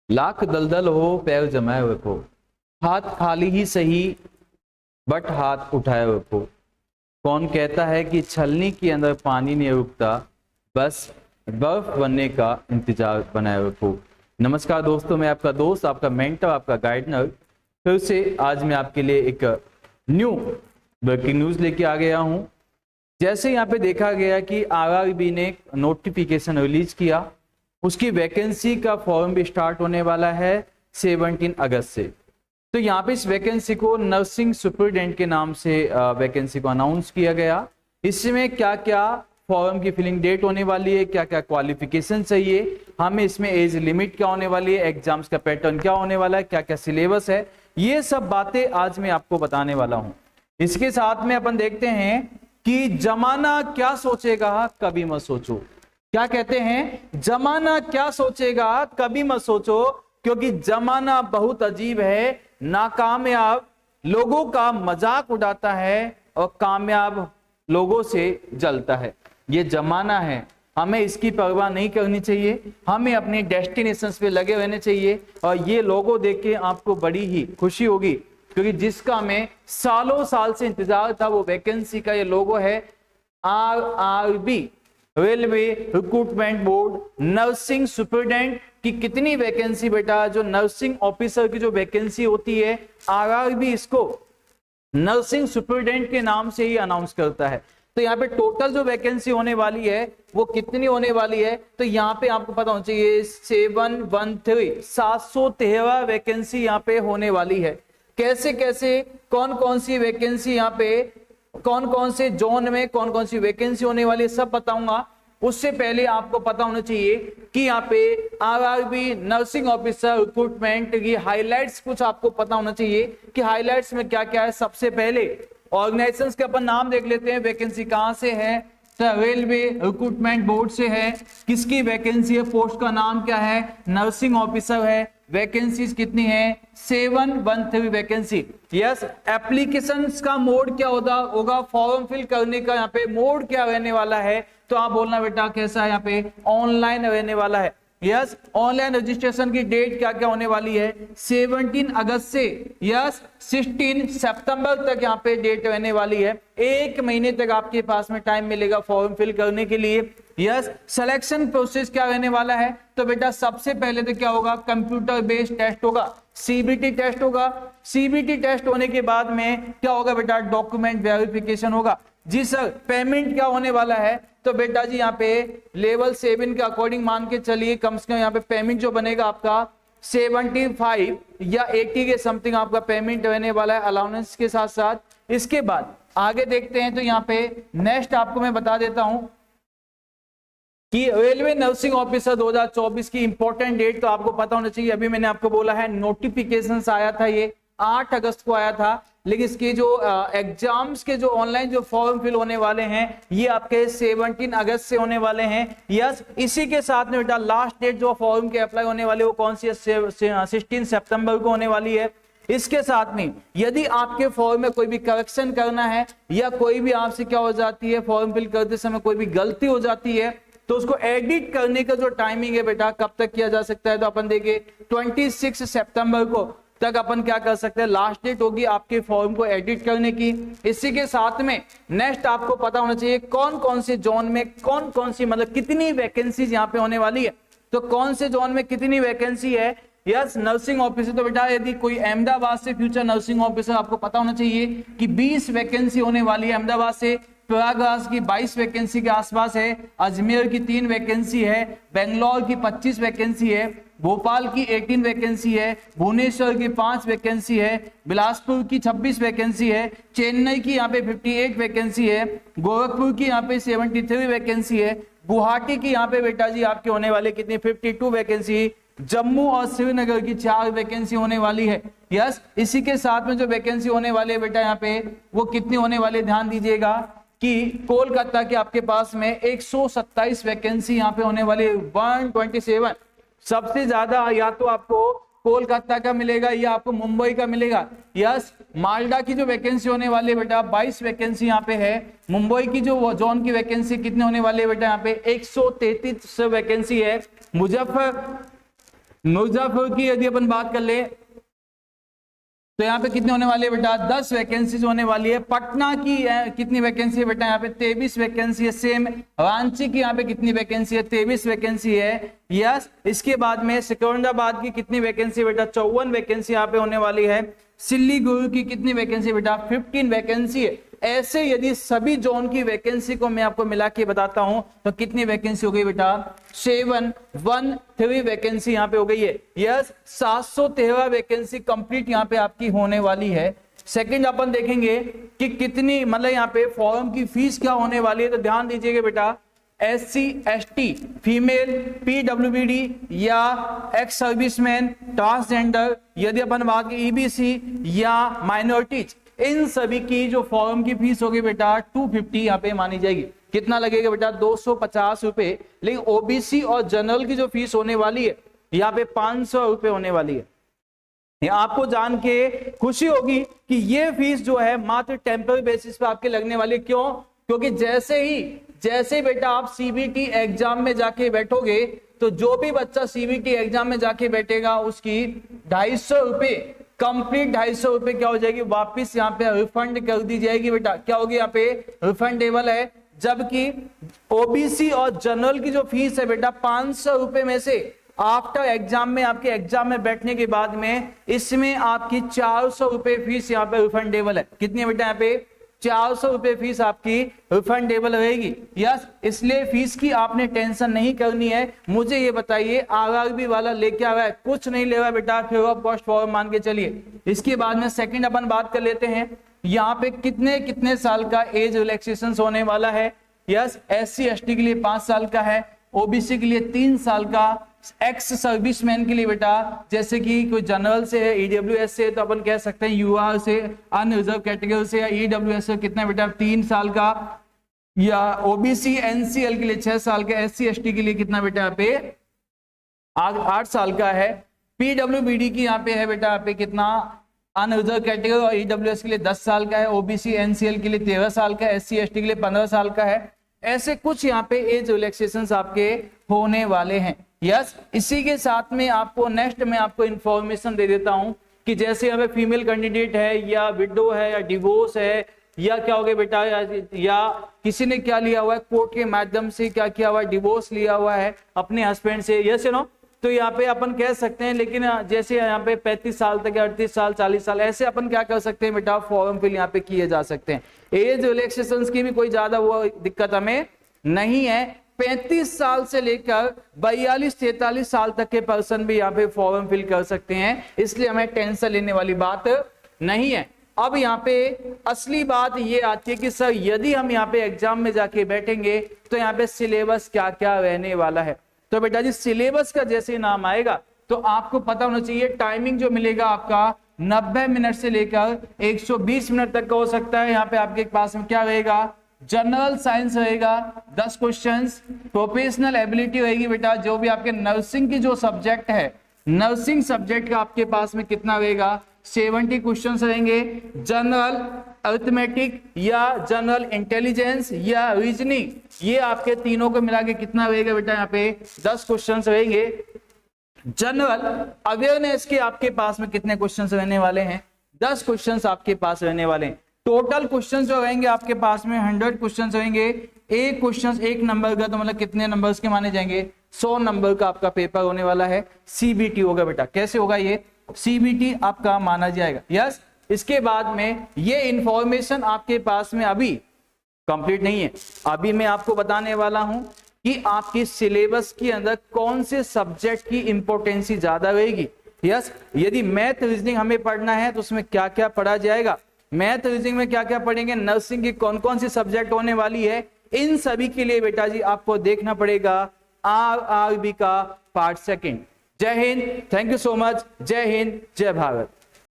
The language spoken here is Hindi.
लाख दलदल हो पैर जमाए रखो, हाथ खाली ही सही बट हाथ उठाए रखो। कौन कहता है कि छलनी के अंदर पानी नहीं रुकता, बस बर्फ बनने का इंतजार बनाए रखो। नमस्कार दोस्तों, मैं आपका दोस्त, आपका मेंटर, आपका गाइडनर फिर से आज मैं आपके लिए एक न्यू ब्रेकिंग न्यूज लेके आ गया हूं। जैसे यहाँ पे देखा गया कि आरआरबी ने नोटिफिकेशन रिलीज किया, उसकी वैकेंसी का फॉर्म भी स्टार्ट होने वाला है 17 अगस्त से। तो यहाँ पे इस वैकेंसी को नर्सिंग सुपरिटेंडेंट के नाम से वैकेंसी को अनाउंस किया गया। इसमें क्या क्या फॉर्म की फिलिंग डेट होने वाली है, क्या क्या क्वालिफिकेशन चाहिए, हमें इसमें एज लिमिट क्या होने वाली है, एग्जाम्स का पैटर्न क्या होने वाला है, क्या क्या सिलेबस है, ये सब बातें आज मैं आपको बताने वाला हूं। इसके साथ में अपन देखते हैं कि जमाना क्या सोचेगा कभी मत सोचो। क्या कहते हैं? जमाना क्या सोचेगा कभी मत सोचो, क्योंकि जमाना बहुत अजीब है। नाकामयाब लोगों का मजाक उड़ाता है और कामयाब लोगों से जलता है। ये जमाना है, हमें इसकी परवाह नहीं करनी चाहिए, हमें अपने डेस्टिनेशंस पे लगे रहने चाहिए। और ये लोगो देख के आपको बड़ी ही खुशी होगी, क्योंकि जिसका हमें सालों साल से इंतजार था वो वैकेंसी का ये लोगो है RRB, railway recruitment board, nursing superintendent की कितनी वैकेंसी बेटा, जो नर्सिंग ऑफिसर की जो वैकेंसी होती है आरआरबी इसको नर्सिंग सुपरिटेंडेंट के नाम से ही अनाउंस करता है। तो यहाँ पे टोटल जो वैकेंसी होने वाली है वो कितनी होने वाली है, तो यहाँ पे आपको पता होना चाहिए 713 वैकेंसी यहाँ पे होने वाली है। कैसे कैसे कौन कौन सी वैकेंसी यहाँ पे, कौन कौन से जोन में कौन कौन सी वैकेंसी होने वाली है, सब बताऊंगा। उससे पहले आपको पता होना चाहिए कि यहाँ पे आरआरबी नर्सिंग ऑफिसर रिक्रूटमेंट की हाइलाइट्स कुछ आपको पता होना चाहिए कि हाइलाइट्स में क्या क्या है। सबसे पहले ऑर्गेनाइजेशंस के अपन नाम देख लेते हैं, वैकेंसी कहां से है, तो रेलवे रिक्रूटमेंट बोर्ड से है। किसकी वैकेंसी है, पोस्ट का नाम क्या है, नर्सिंग ऑफिसर है। वैकेंसीज कितनी है, 713 वैकेंसी। यस, एप्लीकेशंस का मोड क्या होगा, फॉर्म फिल करने का यहाँ पे मोड क्या रहने वाला है, तो आप बोलना बेटा कैसा है, यहाँ पे ऑनलाइन रहने वाला है। यस, ऑनलाइन रजिस्ट्रेशन की डेट क्या क्या होने वाली है, 17 अगस्त से यस 16 सितंबर तक यहाँ पे डेट रहने वाली है। एक महीने तक आपके पास में टाइम मिलेगा फॉर्म फिल करने के लिए। यस, सिलेक्शन प्रोसेस क्या रहने वाला है, तो बेटा सबसे पहले तो क्या होगा, कंप्यूटर बेस्ड टेस्ट होगा, सीबीटी टेस्ट होगा। सीबीटी टेस्ट होने के बाद में क्या होगा बेटा, डॉक्यूमेंट वेरिफिकेशन होगा। जी सर, पेमेंट क्या होने वाला है, तो बेटा जी यहाँ पे लेवल 7 के अकॉर्डिंग मान के चलिए कम से कम यहाँ पे पेमेंट जो बनेगा आपका 75 या 80 के समथिंग आपका पेमेंट रहने वाला है अलाउंस के साथ साथ। इसके बाद आगे देखते हैं, तो यहाँ पे नेक्स्ट आपको मैं बता देता हूं कि रेलवे नर्सिंग ऑफिसर 2024 की इंपॉर्टेंट डेट तो आपको पता होना चाहिए। अभी मैंने आपको बोला है नोटिफिकेशन आया था, ये 8 अगस्त को आया था, लेकिन इसके जो एग्जाम्स के जो ऑनलाइन जो फॉर्म फिल होने वाले हैं ये आपके 17 अगस्त से होने वाले हैं। यस, इसी के साथ में बेटा लास्ट डेट जो फॉर्म के अप्लाई होने वाली है वो कौन सी है, 16 सितंबर को होने वाली है। इसके साथ में यदि आपके फॉर्म में कोई भी करेक्शन करना है या कोई भी आपसे क्या हो जाती है, फॉर्म फिल करते समय कोई भी गलती हो जाती है, तो उसको एडिट करने का जो टाइमिंग है बेटा कब तक किया जा सकता है, तो अपन देखिए 26 सितंबर को तक अपन क्या कर सकते हैं, लास्ट डेट होगी आपके फॉर्म को एडिट करने की। इसी के साथ में नेक्स्ट आपको पता होना चाहिए कौन कौन से जोन में कौन कौन सी मतलब कितनी वैकेंसीज यहाँ पे होने वाली है। तो कौन से जोन में कितनी वैकेंसी है, यस नर्सिंग ऑफिसर, तो बेटा यदि कोई अहमदाबाद से फ्यूचर नर्सिंग ऑफिसर, आपको पता होना चाहिए कि 20 वैकेंसी होने वाली है अहमदाबाद से। प्रयागराज की 22 वैकेंसी के आसपास है, अजमेर की 3 वैकेंसी है, बेंगलोर की 25 वैकेंसी है, भोपाल की 18 वैकेंसी है, भुवनेश्वर की 5 वैकेंसी है, बिलासपुर की 26 वैकेंसी है, चेन्नई की यहाँ पे 58 वैकेंसी है, गोरखपुर की यहाँ पे 73 वैकेंसी है, गुवाहाटी की यहाँ पे बेटा जी आपके होने वाले कितनी 52 वैकेंसी, जम्मू और श्रीनगर की 4 वैकेंसी होने वाली है। यस, इसी के साथ में जो वैकेंसी होने वाली है बेटा यहाँ पे वो कितनी होने वाली है, ध्यान दीजिएगा कि कोलकाता के आपके पास में 127 वैकेंसी यहाँ पे होने वाली है, 127। सबसे ज्यादा या तो आपको कोलकाता का मिलेगा या आपको मुंबई का मिलेगा। यस, मालदा की जो वैकेंसी होने वाली है बेटा 22 वैकेंसी यहाँ पे है। मुंबई की जो जोन की वैकेंसी कितने होने वाली है बेटा यहाँ पे 133 वैकेंसी है। मिर्जापुर की यदि अपन बात कर ले तो यहाँ पे कितने होने वाले हैं बेटा, 10 वैकेंसीज होने वाली है। पटना की कितनी वैकेंसी है बेटा, यहाँ पे 23 वैकेंसी है। सेम रांची की यहाँ पे कितनी वैकेंसी है, 23 वैकेंसी है। यस, इसके बाद में सिकंदराबाद की कितनी वैकेंसी है बेटा, 54 वैकेंसी यहाँ पे होने वाली है। सिलीगुड़ी की कितनी वैकेंसी है बेटा, 15 वैकेंसी है। ऐसे यदि सभी जोन की वैकेंसी को मैं आपको मिला के बताता हूं तो कितनी वैकेंसी हो गई बेटा, 713 वैकेंसी यहाँ पे हो गई है। यस, 713 वैकेंसी कंप्लीट यहाँ पे आपकी होने वाली है। सेकंड अपन देखेंगे कि कितनी मतलब यहाँ पे फॉर्म की फीस क्या होने वाली है, तो ध्यान दीजिएगा बेटा, SC ST फीमेल PWD या एक्स सर्विसमैन ट्रांसजेंडर, यदि अपन बात की EBC या माइनॉरिटीज, इन सभी की जो फॉर्म की फीस होगी बेटा 250 यहाँ पे मानी जाएगी। कितना लगेगा बेटा, 250 रुपए। लेकिन OBC और जनरल की जो फीस होने वाली है यहाँ पे 500 रुपए होने वाली है। आपको जान के खुशी होगी कि ये फीस जो है मात्र टेम्पररी बेसिस पे आपके लगने वाली है। क्यों? क्योंकि जैसे बेटा आप CBT एग्जाम में जाके बैठोगे तो जो भी बच्चा CBT एग्जाम में जाके बैठेगा उसकी 250 रुपए कंप्लीट 250 रुपए क्या हो जाएगी, वापिस यहाँ पे रिफंड कर दी जाएगी बेटा। क्या होगी यहाँ पे, रिफंडेबल है। जबकि OBC और जनरल की जो फीस है बेटा 500 रुपए में से आफ्टर एग्जाम में, आपके एग्जाम में बैठने के बाद में इसमें आपकी 400 रुपए फीस यहाँ पे रिफंडेबल है। कितनी है बेटा, यहाँ पे 400 रुपए फीस आपकी रिफंडेबल रहेगी। यस, इसलिए फीस की आपने टेंशन नहीं करनी है। मुझे ये बताइए, RRB वाला लेके आ रहा है, कुछ नहीं ले रहा बेटा, फ्री ऑफ कॉस्ट फॉर्म मान के चलिए। इसके बाद में सेकंड अपन बात कर लेते हैं, यहाँ पे कितने साल का एज रिलैक्सेशन होने वाला है। यस, SC ST के लिए 5 साल का है, OBC के लिए 3 साल का, एक्स सर्विसमैन के लिए बेटा जैसे कि कोई जनरल से है, EWS से, तो अपन कह सकते हैं UR से, अनरिजर्व कैटेगरी से या EWS से कितना बेटा 3 साल का, या OBC NCL के लिए 6 साल का, SC ST के लिए कितना बेटा यहाँ पे 8 साल का है। PWBD की यहाँ पे है बेटा यहाँ पे कितना, अनरिजर्व कैटेगरी और EWS के लिए 10 साल का है, OBC NCL के लिए 13 साल का है, SC ST के लिए 15 साल का है। ऐसे कुछ यहाँ पे एज रिलैक्सेशंस आपके होने वाले हैं। यस, इसी के साथ में आपको नेक्स्ट में आपको इंफॉर्मेशन दे देता हूं कि जैसे हमें फीमेल कैंडिडेट है या विडो है या डिवोर्स है या क्या हो गया बेटा, या किसी ने क्या लिया हुआ है कोर्ट के माध्यम से, क्या किया हुआ है, डिवोर्स लिया हुआ है अपने हस्बैंड से, यस नो, तो यहाँ पे अपन कह सकते हैं। लेकिन जैसे यहाँ पे 35 साल तक, 38 साल, 40 साल, ऐसे अपन क्या कर सकते हैं बेटा, फॉर्म फिल यहाँ पे किए जा सकते हैं। एज रिलैक्सेशन की भी कोई ज्यादा वो दिक्कत हमें नहीं है। 35 साल से लेकर 42-43 साल तक के पर्सन भी यहाँ पे फॉर्म फिल कर सकते हैं, इसलिए हमें टेंशन लेने वाली बात नहीं है। अब यहाँ पे असली बात ये आती है कि सर यदि हम यहाँ पे एग्जाम में जाके बैठेंगे तो यहाँ पे सिलेबस क्या क्या रहने वाला है। तो बेटा जी सिलेबस का जैसे नाम आएगा तो आपको पता होना चाहिए, टाइमिंग जो मिलेगा आपका 90 मिनट से लेकर 120 मिनट तक का हो सकता है। यहाँ पे आपके पास में क्या रहेगा, जनरल साइंस रहेगा 10 क्वेश्चंस, प्रोफेशनल एबिलिटी रहेगी बेटा, जो भी आपके नर्सिंग की जो सब्जेक्ट है, नर्सिंग सब्जेक्ट का आपके पास में कितना रहेगा, 70 क्वेश्चंस रहेंगे। जनरल अरिथमेटिक या जनरल इंटेलिजेंस या रीजनिंग, ये आपके तीनों को मिला के कितना रहेगा बेटा, यहाँ पे 10 क्वेश्चंस रहेंगे। जनरल अवेयरनेस के आपके पास में कितने क्वेश्चंस रहने वाले हैं, 10 क्वेश्चंस आपके पास रहने वाले हैं। टोटल क्वेश्चंस जो रहेंगे आपके पास में 100 क्वेश्चंस रहेंगे। एक क्वेश्चन 1 नंबर का, तो मतलब कितने नंबर्स के माने जाएंगे, 100 नंबर का आपका पेपर होने वाला है। CBT होगा बेटा, कैसे होगा ये, CBT आपका माना जाएगा। यस, इसके बाद में ये इंफॉर्मेशन आपके पास में अभी कंप्लीट नहीं है। अभी मैं आपको बताने वाला हूं कि आपकी सिलेबस के अंदर कौन से सब्जेक्ट की इंपोर्टेंसी ज्यादा रहेगी। यस, यदि मैथ रीजनिंग हमें पढ़ना है तो उसमें क्या क्या पढ़ा जाएगा, मैथ रीजनिंग में क्या क्या पढ़ेंगे, नर्सिंग की कौन कौन सी सब्जेक्ट होने वाली है, इन सभी के लिए बेटा जी आपको देखना पड़ेगा RRB का पार्ट 2। जय Hind, thank you so much, जय हिंद, जय भारत।